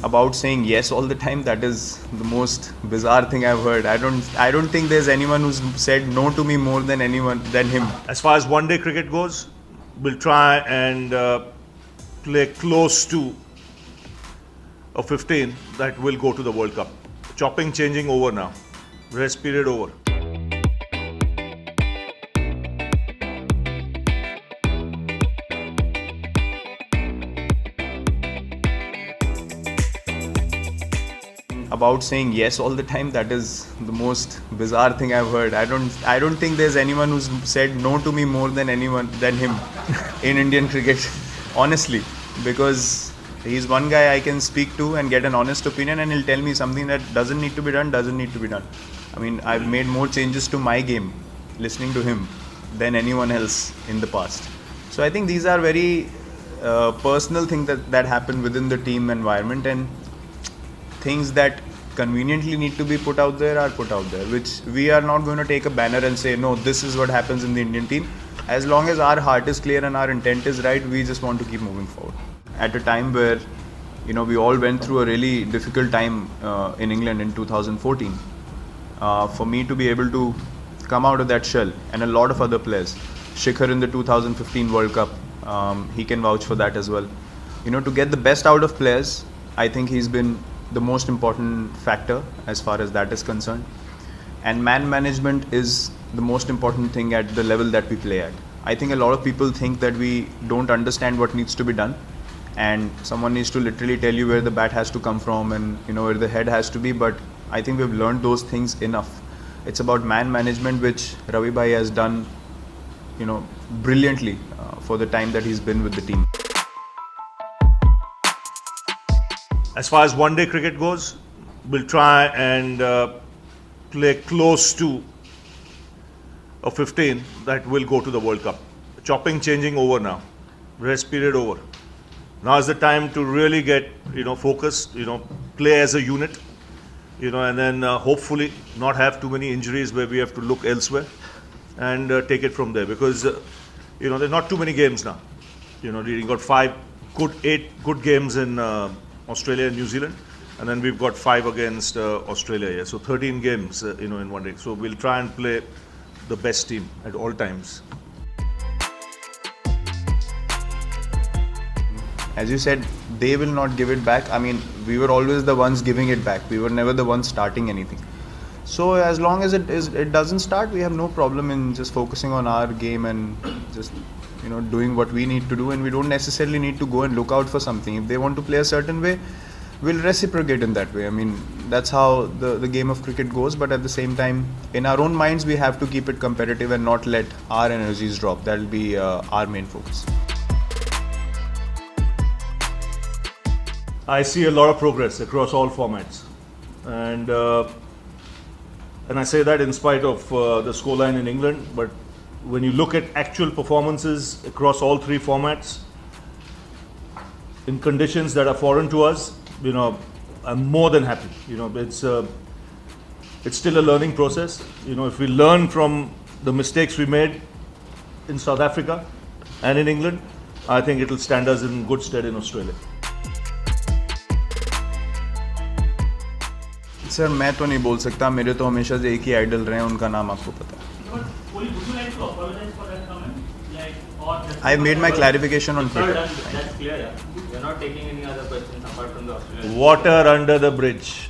about saying yes all the time, that is the most bizarre thing I've heard. I don't think there's anyone who's said no to me more than him. As far as one day cricket goes, we'll try and play close to a 15 that will go to the World Cup. Chopping, changing over now. Rest period over. About saying yes all the time, that is the most bizarre thing I've heard. I don't think there's anyone who's said no to me more than him in Indian cricket, honestly, because he's one guy I can speak to and get an honest opinion, and he'll tell me something that doesn't need to be done. I mean, I've made more changes to my game listening to him than anyone else in the past. So I think these are very personal things that happen within the team environment, and things that conveniently need to be put out there are put out there, which we are not going to take a banner and say, no, this is what happens in the Indian team. As long as our heart is clear and our intent is right, we just want to keep moving forward. At a time where, we all went through a really difficult time in England in 2014, for me to be able to come out of that shell, and a lot of other players, Shikhar in the 2015 World Cup, he can vouch for that as well. To get the best out of players, I think he's been the most important factor as far as that is concerned. And man management is the most important thing at the level that we play at. I think a lot of people think that we don't understand what needs to be done, and someone needs to literally tell you where the bat has to come from and where the head has to be, but I think we've learned those things enough. It's about man management, which Ravi Bhai has done brilliantly for the time that he's been with the team. As far as one day cricket goes, we'll try and play close to a 15 that will go to the World Cup. Chopping, changing over now. Rest period over. Now is the time to really get focused, play as a unit, and then hopefully not have too many injuries where we have to look elsewhere, and take it from there, because there's not too many games now. We've got 8 good games in Australia and New Zealand, and then we've got 5 against Australia here. So 13 games, in one day. So we'll try and play the best team at all times. As you said, they will not give it back. I mean, we were always the ones giving it back. We were never the ones starting anything. So as long as it doesn't start, we have no problem in just focusing on our game and just doing what we need to do, and we don't necessarily need to go and look out for something. If they want to play a certain way, we'll reciprocate in that way. I mean, that's how the game of cricket goes, but at the same time, in our own minds, we have to keep it competitive and not let our energies drop. That'll be our main focus. I see a lot of progress across all formats, and I say that in spite of the scoreline in England, but when you look at actual performances across all 3 formats, in conditions that are foreign to us, I'm more than happy. It's still a learning process. If we learn from the mistakes we made in South Africa and in England, I think it'll stand us in good stead in Australia. Sir, मैं तो नहीं बोल सकता. मेरे तो हमेशा से एक ही आइडल रहे हैं, उनका नाम आपको पता है. I made my clarification on Twitter. That's clear. You're not taking any other questions apart from the Australian. Water under the bridge.